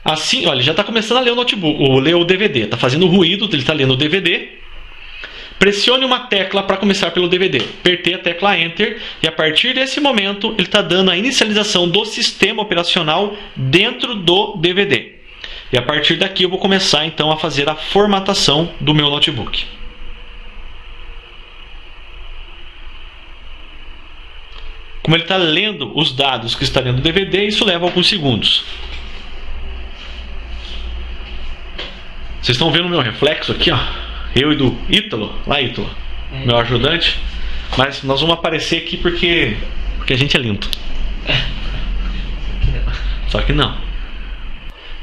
Assim, olha, já está começando a ler o notebook, ler o DVD. Está fazendo ruído, ele está lendo o DVD. Pressione uma tecla para começar pelo DVD. Apertei a tecla Enter e a partir desse momento ele está dando a inicialização do sistema operacional dentro do DVD. E a partir daqui eu vou começar então a fazer a formatação do meu notebook. Como ele está lendo os dados que está dentro do DVD, isso leva alguns segundos. Vocês estão vendo o meu reflexo aqui, ó? Eu e do Ítalo, lá Ítalo, meu ajudante. Mas nós vamos aparecer aqui porque a gente é lindo. Só que não.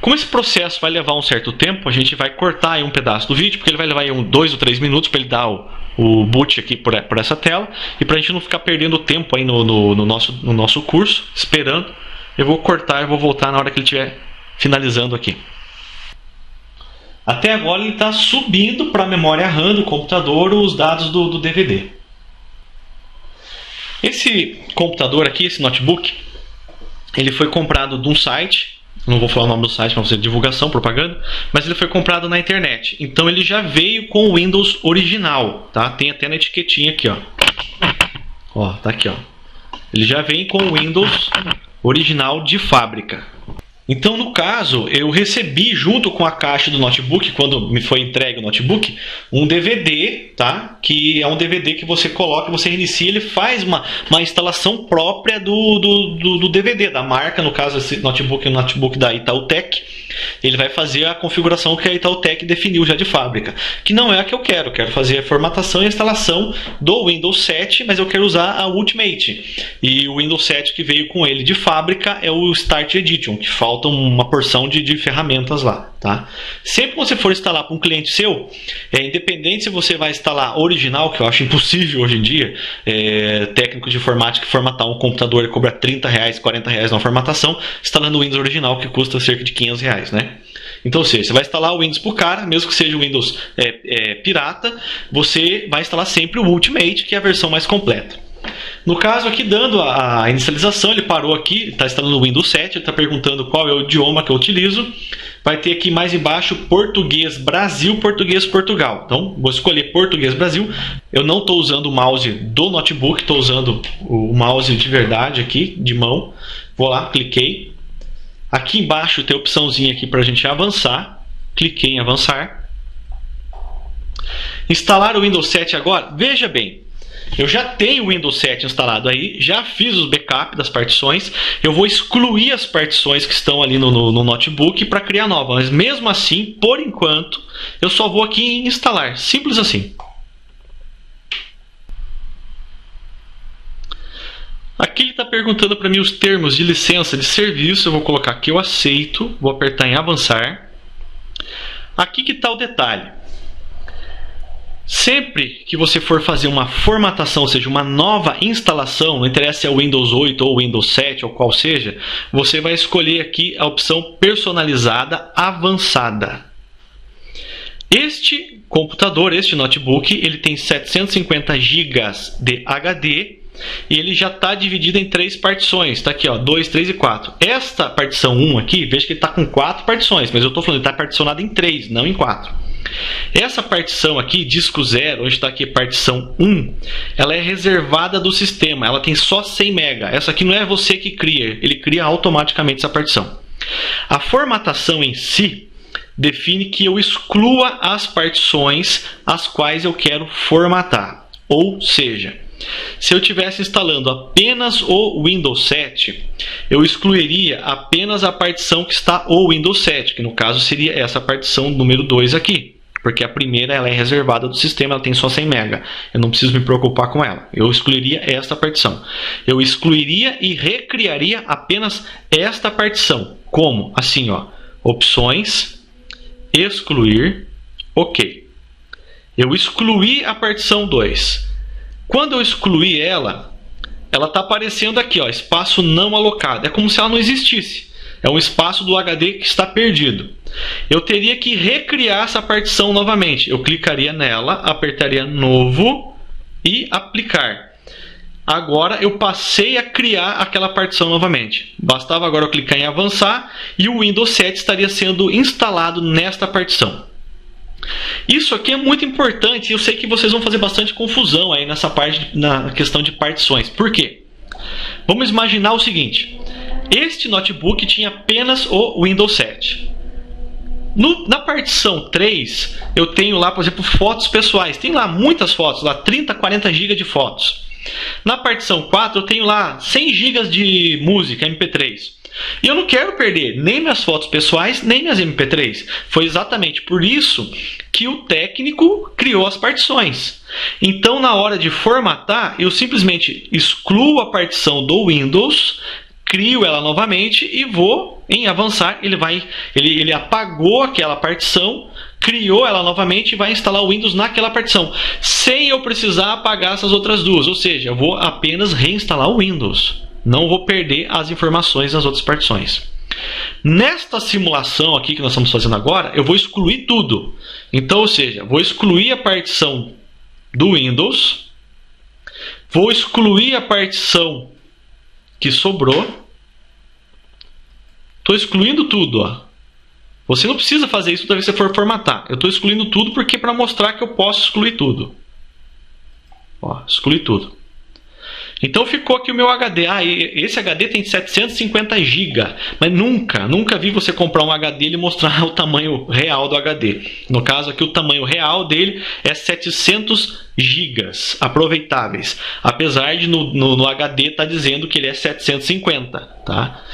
Como esse processo vai levar um certo tempo, a gente vai cortar aí um pedaço do vídeo, porque ele vai levar aí 2 ou 3 minutos para ele dar o boot aqui por essa tela. E para a gente não ficar perdendo tempo aí no nosso curso, esperando, eu vou cortar e vou voltar na hora que ele estiver finalizando aqui. Até agora ele está subindo para a memória RAM do computador os dados do DVD. Esse computador aqui, esse notebook, ele foi comprado de um site. Não vou falar o nome do site para fazer divulgação, propaganda, mas ele foi comprado na internet. Então ele já veio com o Windows original, tá? Tem até na etiquetinha aqui, ó. Ó, tá aqui, ó. Ele já vem com o Windows original de fábrica. Então, no caso, eu recebi junto com a caixa do notebook, quando me foi entregue o notebook, um DVD, tá? Que é um DVD que você coloca, você reinicia, ele faz uma instalação própria do DVD, da marca. No caso, esse notebook é um notebook da Itautec. Ele vai fazer a configuração que a Itautec definiu já de fábrica, que não é a que eu quero. Quero fazer a formatação e a instalação do Windows 7, mas eu quero usar a Ultimate. E o Windows 7 que veio com ele de fábrica é o Start Edition, que falta uma porção de ferramentas lá, tá? Sempre que você for instalar para um cliente seu, independente se você vai instalar original, que eu acho impossível hoje em dia, técnico de informática formatar um computador e cobrar R$30, R$40 na formatação, instalando o Windows original que custa cerca de R$500, né? Então, ou seja, você vai instalar o Windows para o cara, mesmo que seja o Windows pirata, você vai instalar sempre o Ultimate, que é a versão mais completa. No caso aqui, dando a inicialização, ele parou aqui, está instalando o Windows 7, ele está perguntando qual é o idioma que eu utilizo. Vai ter aqui mais embaixo Português Brasil, Português Portugal. Então, vou escolher Português Brasil. Eu não estou usando o mouse do notebook, estou usando o mouse de verdade aqui, de mão. Vou lá, cliquei. Aqui embaixo tem a opçãozinha aqui para a gente avançar. Cliquei em avançar. Instalar o Windows 7 agora? Veja bem. Eu já tenho o Windows 7 instalado aí, já fiz os backups das partições. Eu vou excluir as partições que estão ali no notebook para criar nova. Mas mesmo assim, por enquanto, eu só vou aqui em instalar. Simples assim. Aqui ele está perguntando para mim os termos de licença de serviço. Eu vou colocar aqui eu aceito, vou apertar em avançar. Aqui que está o detalhe. Sempre que você for fazer uma formatação, ou seja, uma nova instalação, não interessa se é o Windows 8 ou o Windows 7 ou qual seja, você vai escolher aqui a opção personalizada avançada. Este computador, este notebook, ele tem 750 GB de HD e ele já está dividido em 3 partições. Está aqui, ó, 2, 3 e 4. Esta partição 1 aqui, veja que ele está com 4 partições, mas eu estou falando que está particionado em 3, não em 4. Essa partição aqui, disco 0, onde está aqui partição 1, ela é reservada do sistema, ela tem só 100 MB. Essa aqui não é você que cria, ele cria automaticamente essa partição. A formatação em si define que eu exclua as partições as quais eu quero formatar. Ou seja, se eu estivesse instalando apenas o Windows 7, eu excluiria apenas a partição que está o Windows 7, que no caso seria essa partição número 2 aqui. Porque a primeira ela é reservada do sistema, ela tem só 100 MB. Eu não preciso me preocupar com ela. Eu excluiria esta partição. Eu excluiria e recriaria apenas esta partição. Como? Assim, ó. Opções, excluir, ok. Eu excluí a partição 2. Quando eu excluir ela está aparecendo aqui, ó, espaço não alocado. É como se ela não existisse. É um espaço do HD que está perdido. Eu teria que recriar essa partição novamente. Eu clicaria nela, apertaria novo e aplicar. agora eu passei a criar aquela partição novamente. Bastava agora eu clicar em avançar e o Windows 7 estaria sendo instalado nesta partição. Isso aqui é muito importante e eu sei que vocês vão fazer bastante confusão aí nessa parte, na questão de partições. Por quê? Vamos imaginar o seguinte: este notebook tinha apenas o Windows 7. Na partição 3, eu tenho lá, por exemplo, fotos pessoais. Tem lá muitas fotos, lá 30, 40 GB de fotos. Na partição 4, eu tenho lá 100 GB de música MP3. E eu não quero perder nem minhas fotos pessoais, nem minhas MP3. Foi exatamente por isso que o técnico criou as partições. Então, na hora de formatar, eu simplesmente excluo a partição do Windows, crio ela novamente e vou em avançar. Ele apagou aquela partição, criou ela novamente e vai instalar o Windows naquela partição, sem eu precisar apagar essas outras duas. Ou seja, eu vou apenas reinstalar o Windows. Não vou perder as informações das outras partições. Nesta simulação aqui que nós estamos fazendo agora, eu vou excluir tudo. Então, ou seja, vou excluir a partição do Windows, vou excluir a partição que sobrou. Estou excluindo tudo. Ó. Você não precisa fazer isso toda vez que você for formatar. Eu estou excluindo tudo porque para mostrar que eu posso excluir tudo. Ó, excluir tudo. Então ficou aqui o meu HD. Esse HD tem 750 GB. Mas nunca vi você comprar um HD e ele mostrar o tamanho real do HD. No caso aqui, o tamanho real dele é 700 GB aproveitáveis. Apesar de no HD estar dizendo que ele é 750. Tá?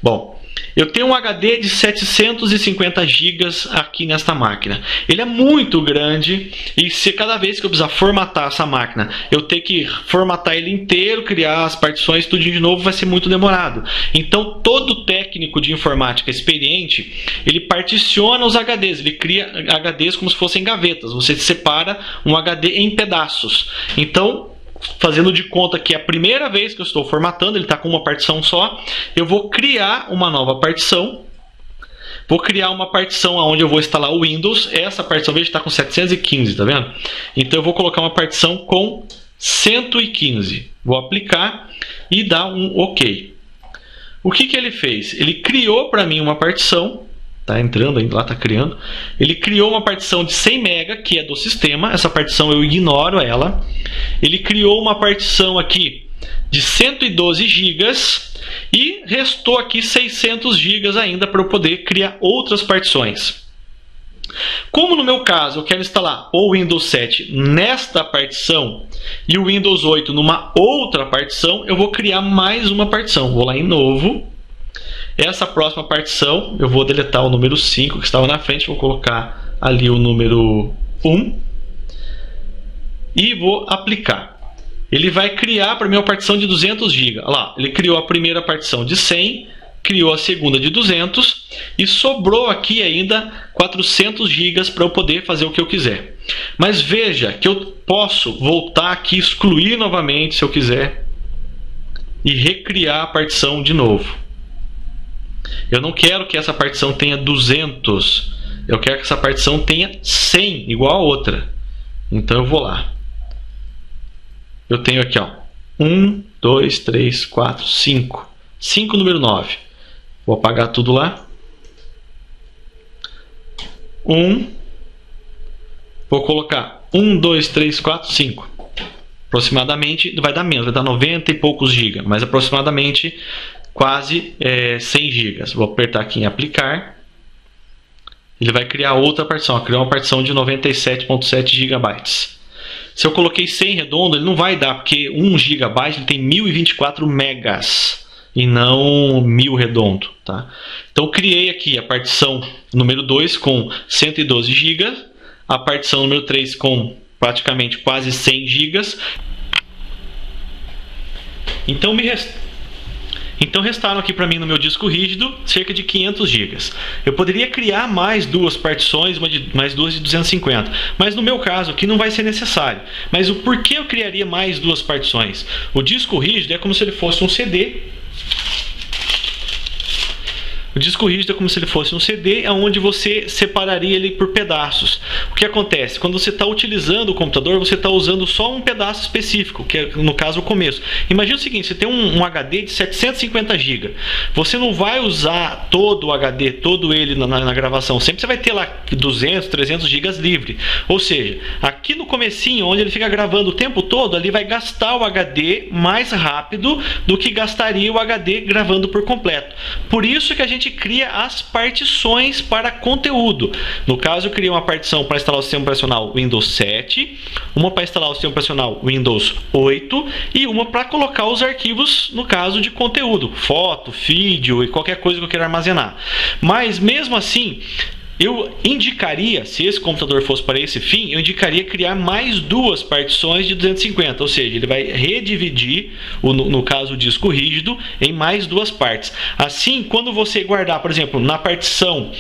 Bom, eu tenho um HD de 750 GB aqui nesta máquina. Ele é muito grande e se cada vez que eu precisar formatar essa máquina, eu ter que formatar ele inteiro, criar as partições, tudo de novo, vai ser muito demorado. Então, todo técnico de informática experiente, ele particiona os HDs, ele cria HDs como se fossem gavetas. Você separa um HD em pedaços. Então, fazendo de conta que é a primeira vez que eu estou formatando, ele está com uma partição só, eu vou criar uma nova partição. Vou criar uma partição onde eu vou instalar o Windows. Essa partição, veja, está com 715, tá vendo? Então eu vou colocar uma partição com 115. Vou aplicar e dar um OK. O que ele fez? Ele criou para mim uma partição. Está entrando ainda lá, está criando. Ele criou uma partição de 100 MB, que é do sistema. Essa partição eu ignoro ela. Ele criou uma partição aqui de 112 GB e restou aqui 600 GB ainda para eu poder criar outras partições. Como no meu caso eu quero instalar o Windows 7 nesta partição e o Windows 8 numa outra partição, eu vou criar mais uma partição. Vou lá em novo. Essa próxima partição, eu vou deletar o número 5 que estava na frente, vou colocar ali o número 1 e vou aplicar. Ele vai criar para mim uma partição de 200 GB. Olha lá, ele criou a primeira partição de 100, criou a segunda de 200 e sobrou aqui ainda 400 GB para eu poder fazer o que eu quiser. Mas veja que eu posso voltar aqui, excluir novamente se eu quiser e recriar a partição de novo. Eu não quero que essa partição tenha 200. Eu quero que essa partição tenha 100, igual a outra. Então eu vou lá. Eu tenho aqui, ó, 1, 2, 3, 4, 5. 5 número 9. Vou apagar tudo lá. 1. Vou colocar 1, 2, 3, 4, 5. Aproximadamente, vai dar menos, vai dar 90 e poucos GB. Mas aproximadamente quase 100 GB. Vou apertar aqui em aplicar. Ele vai criar outra partição. Criar uma partição de 97.7 GB. Se eu coloquei 100 redondo, ele não vai dar, porque 1 GB ele tem 1024 megas e não 1000 redondo. Tá? Então criei aqui a partição número 2 com 112 GB. A partição número 3 com praticamente quase 100 GB. Então restaram aqui para mim no meu disco rígido cerca de 500 GB. Eu poderia criar mais duas partições, mais duas de 250, mas no meu caso aqui não vai ser necessário. Mas o porquê eu criaria mais duas partições? O disco rígido é como se ele fosse um CD. O disco rígido é como se ele fosse um CD, onde você separaria ele por pedaços. O que acontece? Quando você está utilizando o computador, você está usando só um pedaço específico, que é, no caso, o começo. Imagina o seguinte, você tem um HD de 750 GB. Você não vai usar todo o HD, todo ele na gravação. Sempre você vai ter lá 200, 300 GB livre. Ou seja, aqui no comecinho, onde ele fica gravando o tempo todo, ali vai gastar o HD mais rápido do que gastaria o HD gravando por completo. Por isso que a gente cria as partições para conteúdo. No caso, eu criei uma partição para instalar o sistema operacional Windows 7, uma para instalar o sistema operacional Windows 8 e uma para colocar os arquivos, no caso de conteúdo, foto, vídeo e qualquer coisa que eu queira armazenar. Mas mesmo assim, eu indicaria, se esse computador fosse para esse fim, eu indicaria criar mais duas partições de 250, ou seja, ele vai redividir, no caso o disco rígido, em mais duas partes. Assim, quando você guardar, por exemplo, na partição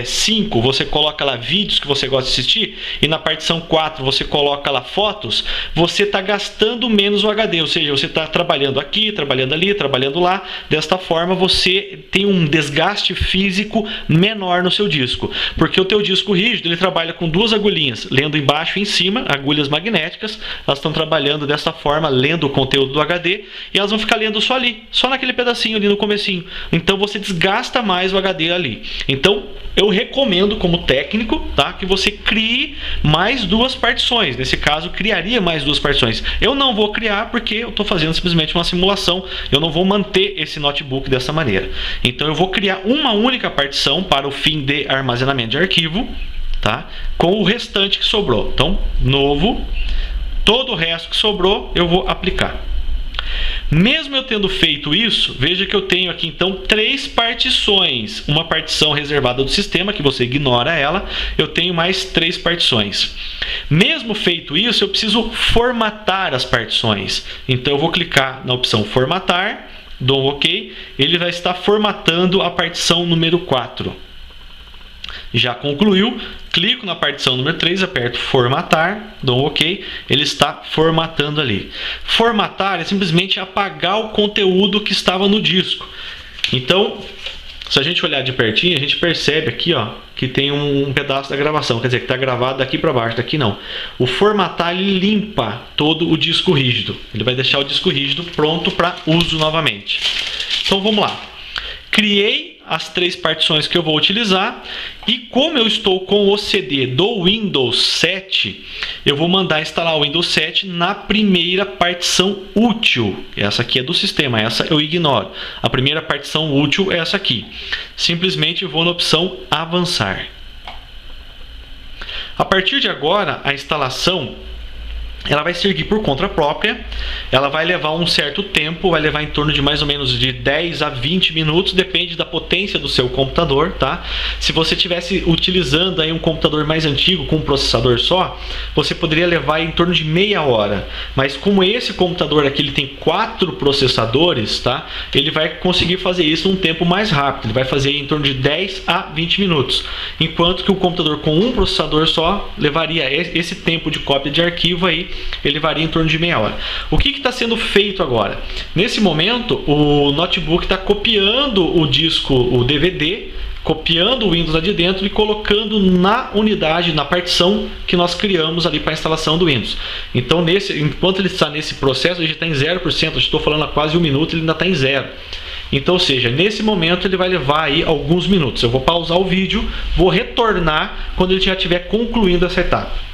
5, você coloca lá vídeos que você gosta de assistir, e na partição 4 você coloca lá fotos, você está gastando menos o HD, ou seja, você está trabalhando aqui, trabalhando ali, trabalhando lá. Desta forma, você tem um desgaste físico menor no seu disco. Porque o teu disco rígido ele trabalha com duas agulhinhas, lendo embaixo e em cima, agulhas magnéticas. Elas estão trabalhando dessa forma, lendo o conteúdo do HD, e elas vão ficar lendo só ali, só naquele pedacinho ali no comecinho. Então você desgasta mais o HD ali. Então eu recomendo, como técnico, tá, que você crie mais duas partições. Nesse caso, criaria mais duas partições. Eu não vou criar porque eu estou fazendo simplesmente uma simulação. Eu não vou manter esse notebook dessa maneira. Então eu vou criar uma única partição para o fim de armazenamento de arquivo, tá? Com o restante que sobrou. Então, novo, todo o resto que sobrou eu vou aplicar. Mesmo eu tendo feito isso, veja que eu tenho aqui então três partições. Uma partição reservada do sistema, que você ignora ela. Eu tenho mais três partições. Mesmo feito isso, eu preciso formatar as partições. Então eu vou clicar na opção formatar, dou um OK. Ele vai estar formatando a partição número 4. Já concluiu, clico na partição número 3, aperto formatar, dou um OK, ele está formatando ali. Formatar é simplesmente apagar o conteúdo que estava no disco. Então, se a gente olhar de pertinho, a gente percebe aqui, ó, que tem um pedaço da gravação, quer dizer, que está gravado daqui para baixo, daqui não. O formatar, ele limpa todo o disco rígido, ele vai deixar o disco rígido pronto para uso novamente. Então vamos lá. Criei as três partições que eu vou utilizar, e como eu estou com o CD do Windows 7, eu vou mandar instalar o Windows 7 na primeira partição útil. Essa aqui é do sistema, essa eu ignoro. A primeira partição útil é essa aqui. Simplesmente vou na opção avançar. A partir de agora, a instalação ela vai seguir por conta própria. Ela vai levar um certo tempo, vai levar em torno de mais ou menos de 10 a 20 minutos, depende da potência do seu computador, tá? Se você estivesse utilizando aí um computador mais antigo com um processador só, você poderia levar em torno de meia hora. Mas como esse computador aqui ele tem 4 processadores, tá? Ele vai conseguir fazer isso num tempo mais rápido. Ele vai fazer em torno de 10 a 20 minutos. Enquanto que o computador com um processador só levaria esse tempo de cópia de arquivo aí, ele varia em torno de meia hora. O que está sendo feito agora? Nesse momento, o notebook está copiando o disco, o DVD, copiando o Windows lá de dentro e colocando na unidade, na partição que nós criamos ali para a instalação do Windows. Então, enquanto ele está nesse processo, ele já está em 0%. Eu estou falando há quase um minuto, ele ainda está em 0%. Então, ou seja, nesse momento ele vai levar aí alguns minutos. Eu vou pausar o vídeo, vou retornar quando ele já estiver concluindo essa etapa.